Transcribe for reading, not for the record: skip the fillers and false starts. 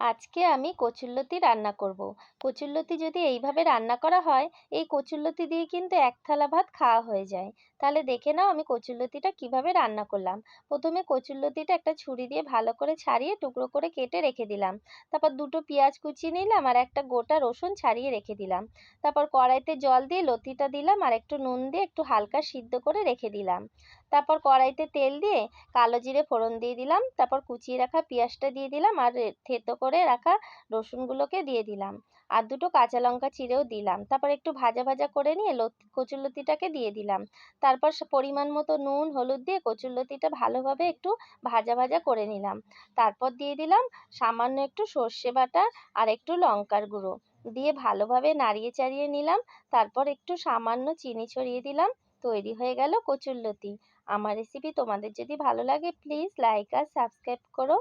আজকে আমি কচুরলতি রান্না করব। কচুরলতি যদি এইভাবে রান্না করা হয়, এই কচুরলতি দিয়ে কিন্তু এক থালা ভাত খাওয়া হয়ে যায়। তাহলে দেখে নাও আমি কচুরলতিটা কিভাবে রান্না করলাম। প্রথমে কচুরলতিটা একটা ছুরি দিয়ে ভালো করে ছাড়িয়ে টুকরো করে কেটে রেখে দিলাম। তারপর দুটো পেঁয়াজ কুচিয়ে নিলাম আর একটা গোটা রসুন ছাড়িয়ে রেখে দিলাম। তারপর কড়াইতে জল দিয়ে লতিটা দিলাম আর একটু নুন দিয়ে একটু হালকা সিদ্ধ করে রেখে দিলাম। তারপর কড়াইতে তেল দিয়ে কালো জিরে ফোড়ন দিয়ে দিলাম। তারপর কুচিয়ে রাখা পেঁয়াজটা দিয়ে দিলাম আর থেতো করে রাখা রসুনগুলোকে দিয়ে দিলাম। আর দুটো কাঁচা লঙ্কা চিড়েও দিলাম। তারপর একটু ভাজা ভাজা করে নিয়ে কচুরলতিটাকে দিয়ে দিলাম। তারপর পরিমাণ মতো নুন হলুদ দিয়ে কচুরলতিটা ভালোভাবে একটু ভাজা ভাজা করে নিলাম। তারপর দিয়ে দিলাম সামান্য একটু সর্ষে বাটা আর একটু লঙ্কার গুঁড়ো দিয়ে ভালোভাবে নাড়িয়ে চাড়িয়ে নিলাম। তারপর একটু সামান্য চিনি ছড়িয়ে দিলাম। তৈরি হয়ে গেল কচুরলতি। আমার রেসিপি তোমাদের যদি ভালো লাগে প্লিজ লাইক আর সাবস্ক্রাইব করো।